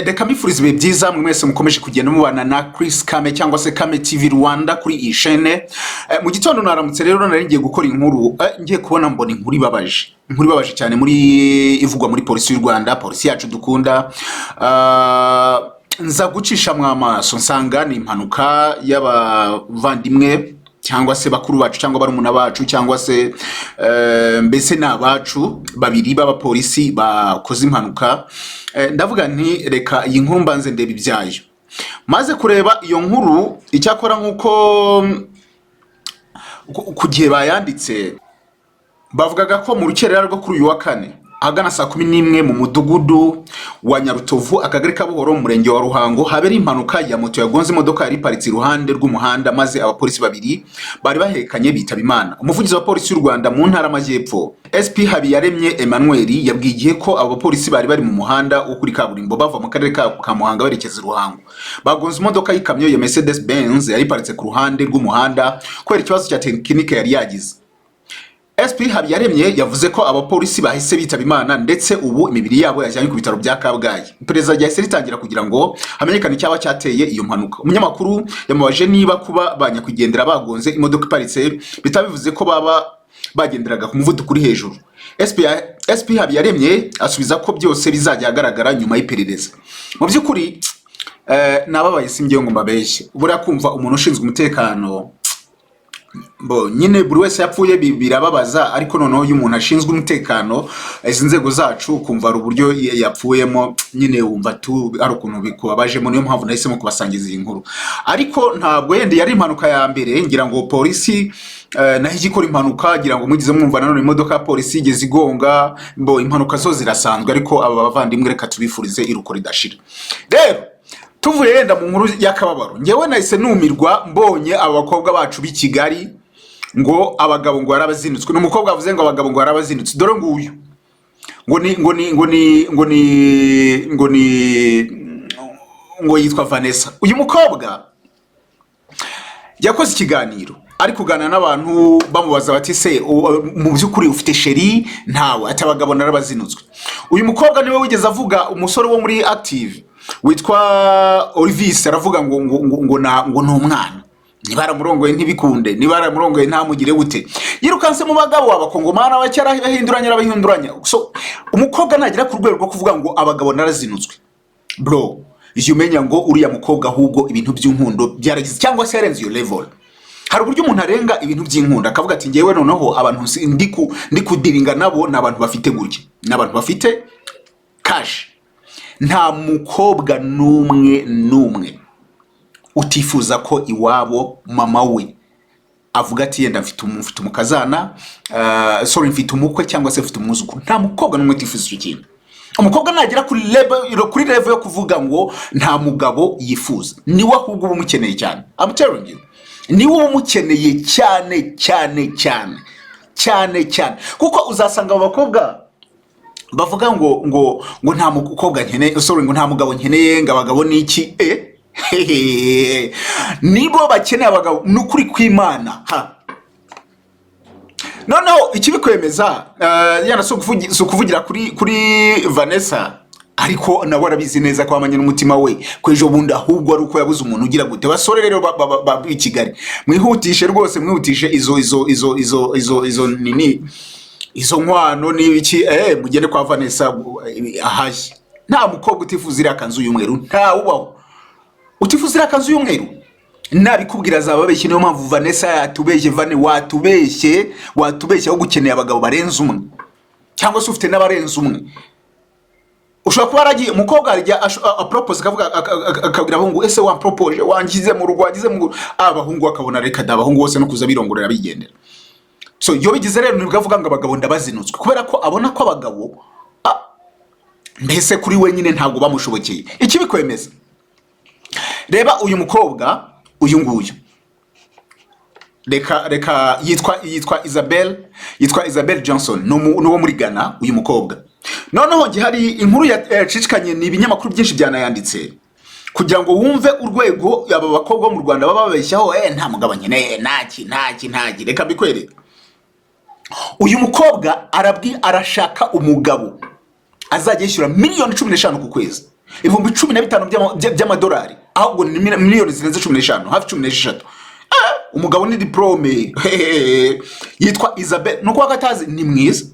Reka mbifurize ibihe byiza mwese mukomeje kugenda mubana na Chris KAME cyangwa se KAME TV Rwanda kuri iyi chaîne. Mu gitondo naramutse rero nari ngiye gukora inkuru ngiye kubona mbona inkuru ibabaje cyane muri ivugwa muri polisi y'u Rwanda, polisi yacu dukunda. Nza gucisha mwamaso nsanga ni impanuka y'abavandimwe cyangwa se bakuru bacu cyangwa barumuna bacu cyangwa se mbese nabacu babiri b'abapolisi bakoze impanuka. Ndavuga nti reka iyi nkuru mbanze ndeba ibyayo, maze kureba iyo nkuru icyakora nkuko kugiye bayanditse bavugaga ko mu rukerera rwo kuri uyu wa kane agana saa 11 mu mudugudu wa Nyarutovu akagari ka Buhoro mu murenge wa Ruhango habera impanuka ya moto yagonze imodoka yari paritse iruhande rw'umuhanda, maze abapolisi babiri bari bahekanye bitaba Imana. Umuvugizi wa polisi y'u Rwanda mu ntara y'Amajyepfo SP Habiyaremye Emmanuel yabwiye ko abapolisi bari mu muhanda wo kuri kaburimbo bava mu karere ka Muhanga berekeza Ruhango bagonze imodoka y'ikamyo ya Mercedes Benz yari paritse ku ruhande rw'umuhanda kubera ikibazo cya tekinike yari yagize. SP Habiyaremye yavuze ko abapolisi bahise bitaba Imana ndetse ubu imibiri yabo yajyanye ku bitaro bya Kabgayi. Iperereza ryahise ritangira kugira ngo hamenyekane cyaba cyateye iyo mpanuka. Umunyamakuru yamubaje niba kuba banyakwigendera bagonze imodoka iparitse bitabivuze ko baba bagenderaga ku muvuduko uri hejuru. SP Habiyaremye asubiza ko byose bizajya agaragara nyuma y'iperereza. Mu by'ukuri nababaye singiye ngo mbabeshye, buriya kumva umuntu ushinzwe umutekano nyine buri wese yapfuye birababaza, ariko noneho uyu muntu ashinzwe umutekano izi nzego zacu kumva ari uburyo yapfuyemo nyine wumva tu ari ukuntu bikubabajemo. Niyo mpamvu nahisemo kubasangiza iyi nkuru, ariko ntabwo yende yari impanuka ya mbere. Ngira ngo polisi naho igikora impanuka, ngira ngo mugize mwumva nanone imodoka ya polisi igeze igonga. Impanuka zo zirasanzwe, ariko aba bavandimwe reka tubifurize iruko ridashira. Rero tuvuye yenda mu nkuru y'akababaro, ngewe nahise numirwa mbonye abakobwa bacu b'i Kigali ngo abagabo ngo arabazinutswe. N'umukobwa avuze ngo abagabo ngo arabazinutse. Dore nguyu ngo yitwa Vanessa. Uyu mukobwa yakoze ikiganiro ari kuganira n'abantu bamubaza bati se mu by'ukuri ufite sheri? Ntawe. Ati abagabo narabazinutswe. Uyu mukobwa niwe wigeze avuga umusore wo muri Active witwa Olivis, aravuga ngo n'umwana nibaramurongoye ntibikunde, nibaramurongoye ntamugire gute. Yirukanse mu bagabo abakongomana bacyara bahinduranya. So umukobwa nagira ku rwego rwo kuvuga ngo abagabo narazinutswe, bro ije umenya ngo uriya mukobwa ahubwo ibintu by'inkundo byaragize cyangwa se yarenze iyo level. Hari uburyo umuntu arenga ibintu by'inkundo akavuga ati ngewe noneho abantu ndi kudiringa nabo n'abantu bafite gutya, n'abantu bafite cash. Nta mukobwa numwe utifuza ko iwabo mama we avuga ati yenda mfite umukazana, mfite umukwe cyangwa se mfite umwuzukuru. Nta mukobwa numwe utifuza icyo kintu. Umukobwa nagira kuri level yo kuvuga ngo nta mugabo yifuza, niwe ahubwo umukeneye cyane. I'm telling you, niwe umukeneye cyane, kuko uzasanga abakobwa bavuga ngo nta mukobwa nkeneye, ngo nta mugabo nkeneye, ngo abagabo niki nibo bakeneye abagabo n'ukuri kw'Imana. Noneho ikibikwemeza yana so kuvugira kuri Vanessa, ariko nawe arabizi neza ko amanye n'umutima we ko ejo bundi ahubwo ari uko yabuze umuntu ugira gute. Basore rero b'i Kigali mwihutishe rwose, mwihutishe izo nini izo nkwano n'ibiki mugende kwa Vanessa ahashye. Nta mukobwa utifuza iriya kanzu y'umweru, nta ubaho utifuza iriya kanzu y'umweru. Nabikubwira azababeshye. Niyo mpamvu Vanessa yatubeshye. watubeshye aho gukeneye abagabo barenze umwe cyangwa se ufite n'abarenze umwe. Ushobora kuba aragiye umukobwa arya apropose akavuga akabwira abahungu ese wampropose wangize mu rugo wagize mu abahungu akabona reka abahungu bose no kuza birongorera bigendera. So yo bigize rero nibwo avuga ngo abagabo ndabazinutswe kubera ko abona ko abagabo mbese kuri we nyine ntago bamushobokeye. Ikibikwemeza, reba uyu mukobwa uyu nguyu, reka yitwa Isabel Johnson, no muri Ghana uyu mukobwa. Noneho gihari inkuru yacicikanye ni ibinyamakuru byinshi byanayanditse kugira ngo wumve urwego aba bakobwa mu Rwanda baba babeshyaho nta mugabo nkeneye ntaki. Reka bikwereke. Uyu mukobwa arashaka umugabo azajya yishyura miliyoni 15 ku kwezi ibihumbi 15 by'amadolari, ahubwo ni miliyoni zirenze 15, hafi 16. Umugabo ni diplome yitwa Isabel, nuko akatazi ni mwiza.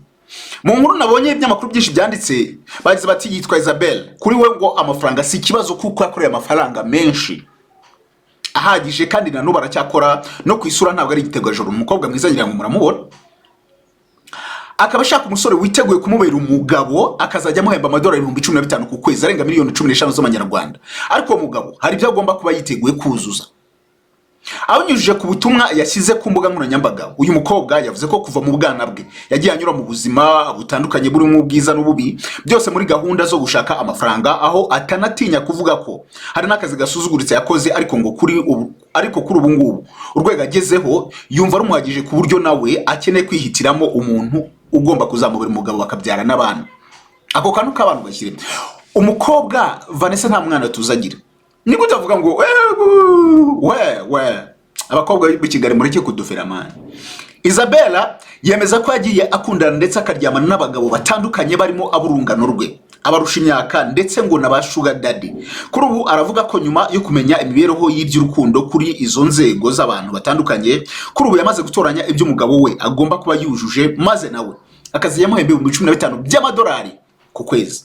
Mu nkuru nabonye ibyamakuru byinshi byanditse bagize bati yitwa Isabel, kuri we ngo amafaranga si kibazo kuko yakoreye amafaranga menshi ahagije, kandi na nubu aracyakora, no kwisura ntabwo ari igitego joro. Umukobwa mwiza ngira ngo muramubona, akaba ashaka umusore witeguye kumubera umugabo, akazajya amuhemba amadolari 15,000 ku kwezi, arenga miliyoni 15 z'amanyarwanda. Ariko uwo mugabo hari ibyo agomba kuba yiteguye kuzuza. Abinyujije ku butumwa yashyize ku mbuga nkoranyambaga, uyu mukobwa yavuze ko kuva mu bwana bwe yagiye anyura mu buzima butandukanye burimo ubwiza n'ububi, byose muri gahunda zo gushaka amafaranga, aho atanatinya kuvuga ko hari n'akazi gasuzuguritse yakoze, ariko kuri ubu ngubu urwego agezeho yumva rumuhagije ku buryo nawe akeneye kwihitiramo umuntu ugomba kuzamubera umugabo bakabyara n'abana. Ako kantu k'abantu gashyire umukobwa Vanessa nta mwana tuzagira. Niko utavuga ngo abakobwa b'Kigali mureke kudufera mani. Isabella yemeza ko yagiye akundana ndetse akaryamana n'abagabo batandukanye barimo aburungano rwe, abarusha imyaka, ndetse ngo na ba sugar daddy. Kuri ubu aravuga ko nyuma yo kumenya imibereho y'iby'urukundo kuri izo nzego z'abantu batandukanye, kuri ubu yamaze gutoranya iby'umugabo we agomba kuba yujuje, maze nawe akazi yamuhembe 15,000 by'amadolari ku kwezi.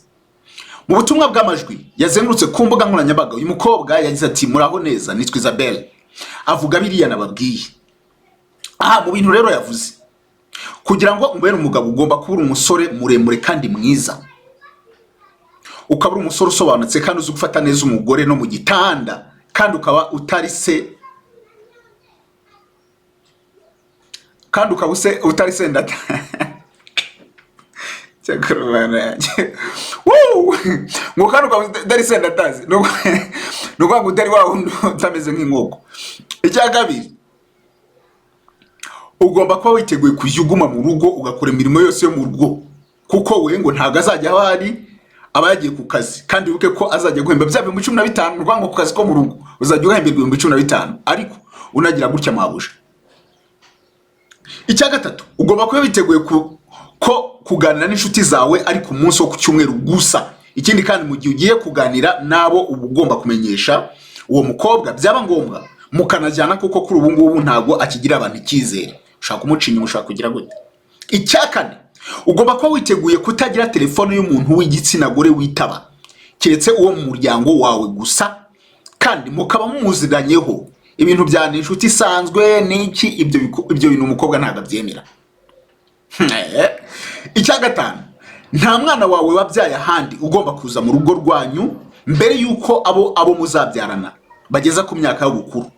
Mu butumwa bw'amajwi yazengurutse ku mbuga nkoranyambaga, uyu mukobwa yagize ati muraho neza, nitwa Isabel. Avuga biriya nababwiye. Mu bintu rero yavuze, kugira ngo umbere umugabo ugomba kuba uri umusore muremure kandi mwiza, ukaba uri umusore usobanutse kandi uzi gufata neza umugore no mu gitanda, kandi ukaba utari se ndata cyakorana yanjye ngo kandi ukaba utari se ndatazi, nuko utari wawe utameze nk'inkoko. Icya kabiri, ugomba kuba witeguye kujya mu rugo ugakora imirimo yose yo mu rugo, kuko we ngo ntabwo azajya aho ari, aba yagiye ku kazi, kandi wibuke ko azajya guhemba bya 15,000 rwango ku kazi ko mu rugo uzajya uhemberwa 15,000, ariko unagira gutya mabuja. Icya gatatu, ugomba kuba witeguye ko kuganira n'inshuti zawe ari ku munsi wo ku cyumweru gusa. Ikindi kandi mu gihe ugiye kuganira nabo uba ugomba kumenyesha uwo mukobwa, byaba ngombwa mukanajyana, kuko kuri ubu ngubu ntabwo akigira abantu icyizere, ushaka kumucinya, ushaka kugira gute. Icya kane, ugomba kuba witeguye kutagira telefone y'umuntu w'igitsina gore witaba, keretse uwo mu muryango wawe gusa, kandi mukaba mumuziranyeho ibintu bya n'inshuti isanzwe n'iki, ibyo bintu umukobwa ntabwo abyemera. Icya gatanu, nta mwana wawe wabyaye ahandi ugomba kuza mu rugo rwanyu mbere yuko abo muzabyarana bageza ku myaka y'ubukuru.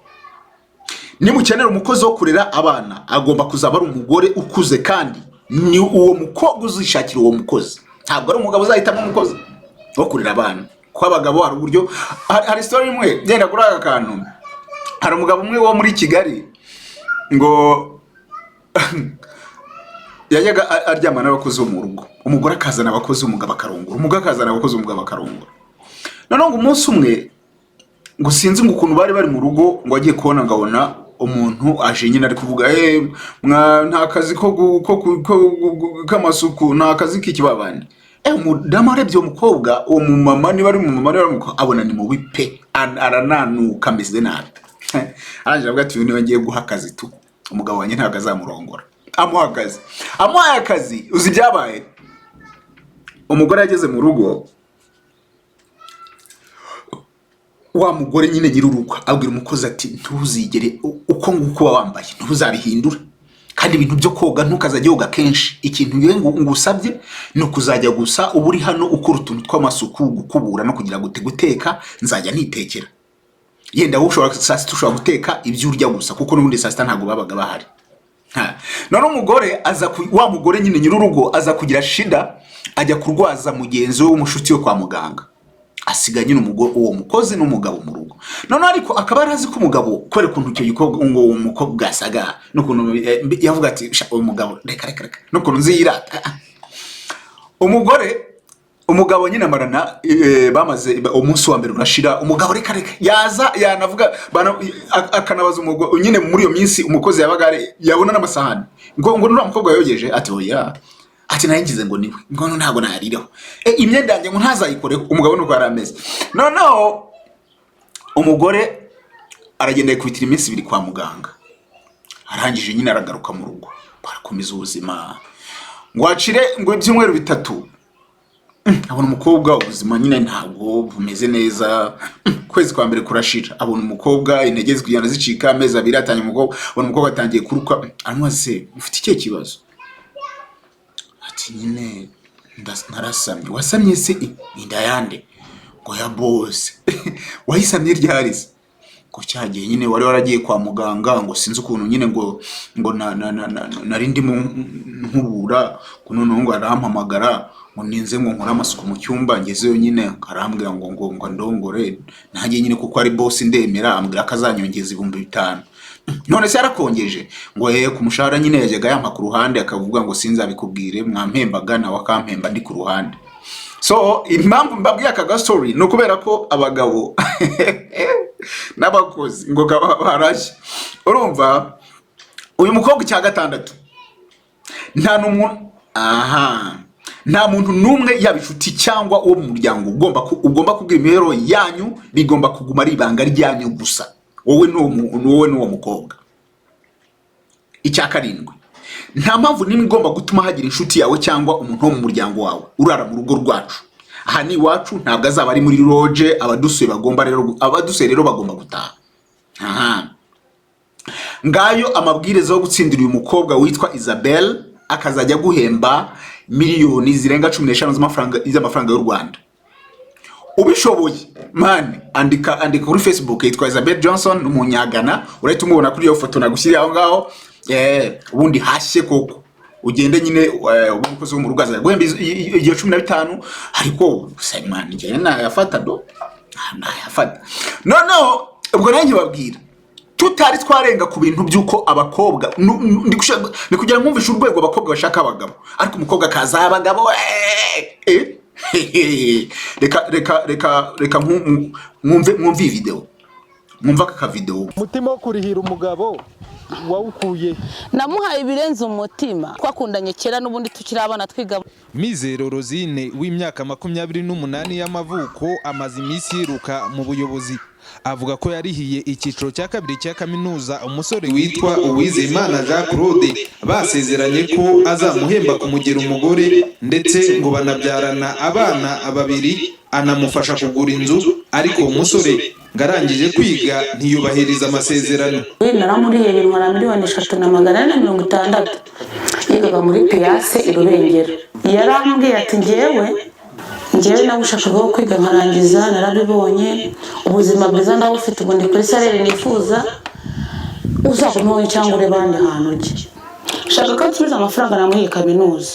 Nimukenera umukozi wo kurera abana, agomba kuzaba ari umugore ukuze, kandi ni uwo mukobwa uzishakira uwo mukozi, ntabwo ari umugabo uzahitamo umukozi wo kurera abana. Kwa abagabo hari uburyo, hari story imwe genda kuri aka kantu. Hari umugabo umwe wo muri Kigali ngo yayaga aryamana n'abakozi bo mu rugo, umugore akazana abakozi, umugabo akarongora, umugabo akazana abakozi, umugabo akarongora. Noneho ngo umunsi umwe ngo sinzi ngo ukuntu bari mu rugo, ngo agiye kubona ngabona umuntu aje nyine ari kuvuga nta kazi k'amasuku, nta kazi k'ikibabandi. Umudamu arebye uwo mukobwa, uwo mumama niba ari umumama niba ari umukobwa, abona ni mubi pe, arananuka ameze nabi. Arangije avuga ati uyu niwe ngiye guha akazi tu, umugabo wanjye ntabwo azamurongora. Amuhaye akazi, uzi ibyabaye? Umugore yageze mu rugo, wa mugore nyine nyiruruko abwira umukozi ati ntuzigere uko nguko wambaye, ntuzabihindura, kandi ibintu byo koga ntukazajya yoga kenshi. Ikintu yewe ngusabye no kuzajya gusa uburi hano ukora utuntu tw'amasuku, gukubura no kugira guteka, nzajya nitekera. Yenda wowe ushobora saa sita ushobora guteka ibyo urya gusa, kuko n'ubundi saa sita ntabwo babaga bahari. None umugore wa mugore nyine nyirurugo aza kugira shida, ajya kurwaza mugenzi we w'umushuti yo kwa muganga, asiga nyine uwo mukozi n'umugabo mu rugo. None ariko akaba arazi ko umugabo kwere kuntu icyo gikorwa ngo umukobwa gasaga no kuntu yavuga ati uwo mugabo reka no kuntu nzirata. Umugabo nyine amarana, bamaze umunsi wa mbere urashira, umugabo reka yaza yanavuga akanabaza umugabo nyine muri iyo minsi umukozi yabaga yabona n'amasahani ngo nura mukobwa yogeje, ati oya ati naringize ngo niwe ngono ntago nariraho imyenda yanjye ngo ntazayikore umugabo nuko yarameze noneho umugore aragenda yikubitira iminsi 2 kwa muganga arangije nyine aragaruka mu rugo barakomeza ubuzima ngo acire ngo ibyumweru 3 abona umukobwa ubuzima nyine ntabwo bumeze neza kwezi kwa mbere kurashira abona umukobwa intege zikujyana zicika amezi 2 atanye umukobwa abona umukobwa atangiye kuruka anwaze ufite icyo kibazo ati nyine narasamye wasamye se inda yande ngo ya boss wayisamye ryarize ko cyagiye nyine wari waragiye kwa muganga ngo sinzi ukuntu nyine ngo narindi mu nkubura kuno ngo arampamagara ngo ninze ngo nkora amasuku mu cyumba ngezeyo nyine karambwira ngo ndongore nanjye nyine kuko ari boss ndemera ambwira akazanyongeza 5,000 none se yarakongeje ngo ku mushahara nyine yajyaga yampa ku ruhande akavuga ngo sinzabikubwire mwampembaga na wakampemba ndi ku ruhande so impamvu mbabwiye aka story no kubera ko abagabo n'abakozi ngo barashye urumva uyu mukobwa cya gatandatu nta muntu numwe yabishuti cyangwa uwo mu muryango ugomba kubwira imero yanyu bigomba kuguma ari ibanga ryanyu gusa wowe n'uwo mukobwa icya karindwi nta mpamvu nimwe igomba gutuma hagira inshuti yawe cyangwa umuntu wo mu muryango wawe urara mu rugo rwacu aha ni iwacu ntabwo azaba ari muri loge abadusuye rero bagomba gutaha ngayo amabwiriza yo gutsindira uyu mukobwa witwa Isabel akazajya guhemba miliyoni zirenga 15 z'amafaranga y'u Rwanda ubishoboye man andika kuri Facebook yitwa Isabel Johnson n'umunyagana urahita umubona kuri iyo foto nagushyiriye aho ngaho ubundi hashye koko ugende nyine umukozi wo mu rugaza guhemba iyo 15 ariko Simon njye nayafata nayafata no ubwo nanjye babwira tutari twarenga ku bintu byuko abakobwa ndi kugira nkumvisha urwego abakobwa bashaka abagabo ariko umukobwa kaza abagabo reka mwumve video mwumva aka video mutima wo kurihira umugabo wawukuye namuhaye ibirenze umutima twakundanye kera n'ubundi tukiri abana twiga Mizero Rosine w'imyaka 28 y'amavuko amaze iminsi yiruka mu buyobozi avuga ko yarihiye icyiciro cya 2 cya kaminuza umusore witwa Uwizeyimana Jean Claude basezeranye ko azamuhemba kumugera umugore ndetse ngo banabyarana abana 2 anamufasha kugura inzu ariko umusore ngarangije kwiga ntiyubahiriza amasezerano naramuriye ibintu miliyoni 3,460 yigaga muri Piyace irubengero yarambwiye ati njyewe nagushakaga kwiga nkarangiza narabibonye ubuzima bwiza ndabufite ubu ndi kuri salary nifuza uzakumoye cyangwa ure bandi hantu ujye shaka ko nsubiza amafaranga namuhiye kaminuza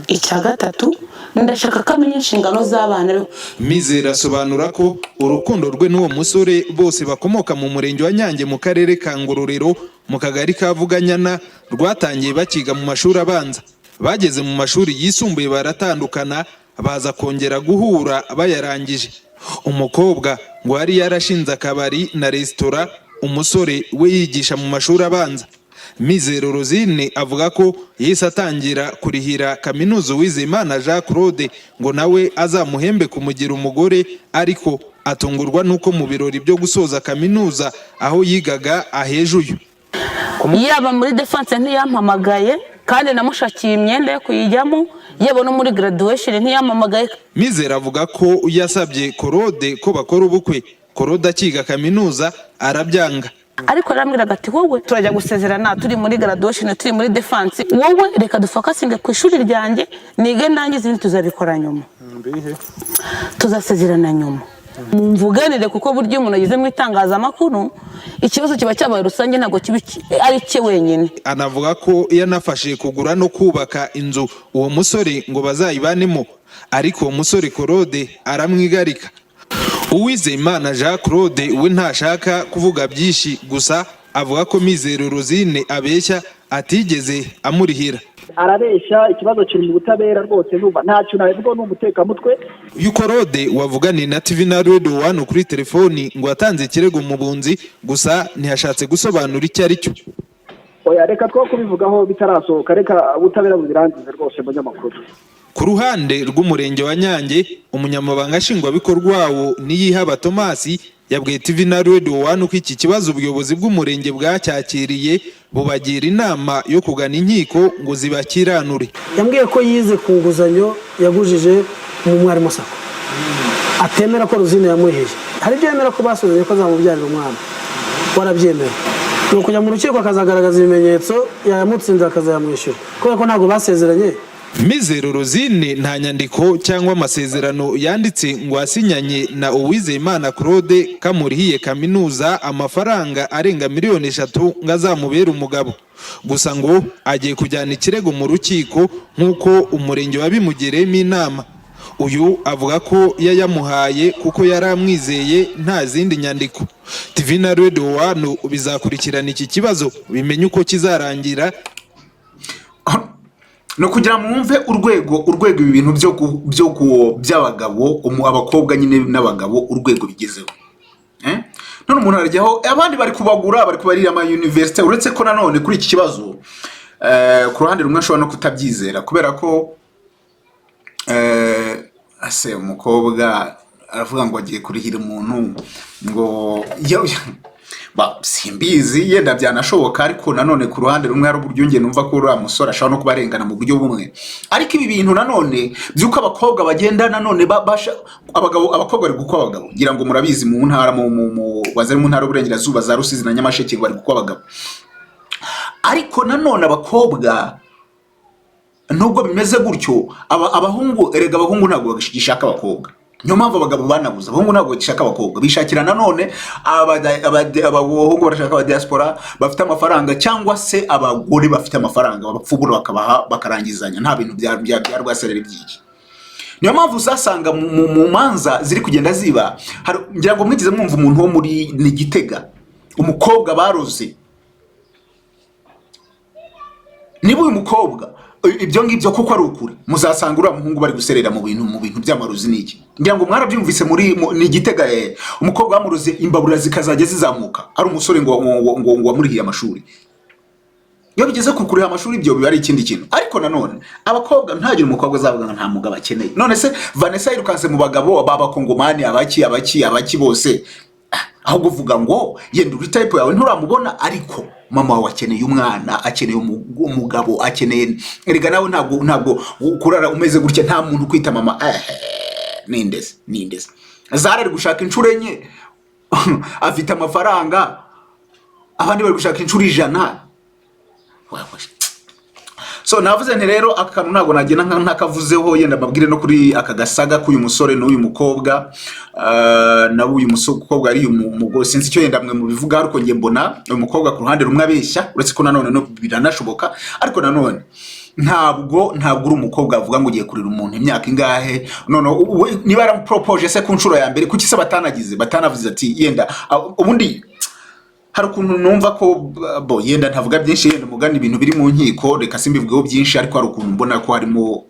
icya gatatu ndashaka ko amenya inshingano z'abana be Mizero asobanura ko urukundo rwe n'uwo musore bose bakomoka mu murenge wa Nyange mu karere ka Ngororero mu kagari ka Vuganyana rwatangiye bakiga mu mashuri abanza bageze mu mashuri yisumbuye baratandukana baza kongera guhura bayarangije umukobwa ngo ari yarashinze akabari na resitora umusore we yigisha mu mashuri abanza Mizero Rosine avuga ko yise atangira kurihira kaminuza Uwizeyimana Jean Claude ngo nawe azamuhembe kumugira umugore ariko atungurwa nuko mu birori byo gusoza kaminuza aho yigaga ahejuye yaba muri defense ntiyampamagaye kandi namushakiye imyenda yo kuyijyamo yebo no muri graduation ntiyamamagaye Mizero avuga ko yasabye Claude ko bakora ubukwe Claude akiga kaminuza arabyanga ariko arambwiraga ati wowe turajya gusezerana turi muri graduation turi muri defense wowe reka dufakasinge ku ishuri ryanjye nige ndangize ibintu tuzabikora nyuma tuzasezerana nyuma mumvuganire kuko buryo umuntu agize mu itangazamakuru ikibazo kiba cyabaye rusange ntago ari cye wenyine anavuga ko yanafashe kugura no kubaka inzu uwo musore ngo bazayibanemo ariko uwo musore Claude aramwigarika Uwizeyimana Jean Claude we ntashaka kuvuga byinshi gusa avuga ko Mizero Rosine abeshya atigeze amurihira arabeshya ikibazo kiri mu butabera rwose numva ntacyo nabivuga n'umuteka mutwe Claude wavuganye na TV na Radio 1 kuri telefoni ngo atanze kirego mu bunzi gusa ntiyashatse gusobanura icyo ari cyo oya reka two kubivugaho bitarasohoka, reka ubutabera bubirangize rwose munyamakuru. Ku ruhande rw'umurenge wa Nyange, umunyamabanga nshingwabikorwa wawo Niyihaba Tomasi yabwiye TV na Radio 1 ko iki kibazo ubuyobozi bw'umurenge bwacyakiriye bubagira inama yo kugana inkiko ngo zibakiranure. Yambwiye ko yize ku nguzanyo yagujije mu mwarimu Sako, atemera ko Ruzine yamuheje. Hari ibyo yemera ko basuzumye ko azamubyarira umwana, warabyemera. No kujya mu rukiko akazagaragaza ibimenyetso yamutsinze akazayamwishyura, kubera ko ntabwo basezeranye. Mizero Rosine nta nyandiko cyangwa amasezerano yanditse ngo asinyanye na Uwizeyimana Claude kamurihiye kaminuza amafaranga arenga miliyoni 3 ngazamubera umugabo. Gusa ngo agiye kujyana ikirego mu rukiko nkuko umurenge wabimugeremo inama. Uyu avuga ko yayamuhaye kuko yaramwizeye nta zindi nyandiko. TV na Radio 1 bizakurikirana iki kibazo bimenye uko kizarangira. No kugira mwumve urwego ibi bintu by'abagabo abakobwa nyine n'abagabo urwego bigezeho. None umuntu arajyaho abandi bari kubagura bari kubarira ama university, uretse ko nanone kuri iki kibazo ku ruhande rumwe ashobora no kutabyizera kubera ko ase umukobwa aravuga ngo agiye kurihira umuntu ngo simbizi yenda byanashoboka, ariko nanone ku ruhande rumwe hari uburyo nge numva ko uriya musore ashobora no kubarengana mu buryo bumwe. Ariko ibi bintu nanone byuko abakobwa bagenda nanone abakobwa bari gukwa abagabo, ngira ngo murabizi mu ntara wazari mu ntara y'Uburengerazuba za Rusizi na Nyamasheke bari gukwa abagabo. Ariko nanone abakobwa nubwo bimeze gutyo abahungu ntabwo bagishaka abakobwa. Niyo mpamvu abagabo banabuza abahungu ntabwo bagishaka abakobwa, bishakira nanone abahungu barashaka aba diaspora bafite amafaranga cyangwa se abagore bafite amafaranga babapfubura bakabaha bakarangizanya, nta bintu bya rwaserera byiki. Niyo mpamvu uzasanga mu manza ziri kugenda ziba, ngira ngo mwigize mwumva umuntu wo muri Nigitega umukobwa baroze. Niba uyu mukobwa ibyo ngibyo kuko ari ukuri muzasanga uriya muhungu bari guserera mu bintu by'amarozi n'iki. Ngira ngo mwarabyumvise muri Nigitega umukobwa bamuroze imbabura zikazajya zizamuka, ari umusore ngo wamurihiye amashuri. Iyo bigeze ku kuriha amashuri ibyo biba ari ikindi kintu. Ariko nanone abakobwa ntagire umukobwa azavuga nta mugabo akeneye. None se Vanessa yirukanse mu bagabo b'abakongomani abaki bose, aho kuvuga ngo yenda uri type yawe nturamubona, ariko mama wawe akeneye umwana, akeneye umugabo, akeneye erega nawe ntabwo kurara umeze gutya nta muntu kwita mama nindeze Zara ari gushaka inshuro enye afite amafaranga, abandi bari gushaka inshuro 100. So navuze nti rero akantu ntago nagena ntakavuzeho, yenda mabwire no kuri aka gasaga k'uyu musore n'uyu mukobwa na uyu mukobwa ari umugore, sinzi icyo yenda mwe mubivuga, ariko nge mbona uyu mukobwa ku ruhande rumwe abeshya, uretse ko nanone no biranashoboka. Ariko nanone ntabwo uri umukobwa avuga ngo ugiye kurira umuntu imyaka ingahe. None niba yaramupropose se ku nshuro ya mbere kuki se batanavuze ati yenda ubundi hari ukuntu numva ko yenda ntavuga byinshi, yenda mugani ibintu biri mu nkiko reka simbivugeho byinshi, ariko hari ukuntu mbona ko harimo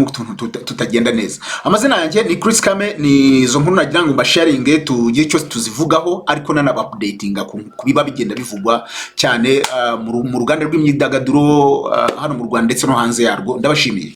utuntu tutagenda neza. Amazina yanjye ni Chris KAME, ni izo nkuru nagira ngo mbasharinge tugire icyo tuzivugaho, ariko nanabupdatinga kubiba bigenda bivugwa cyane mu ruganda rw'imyidagaduro hano mu Rwanda ndetse no hanze yarwo. Ndabashimiye.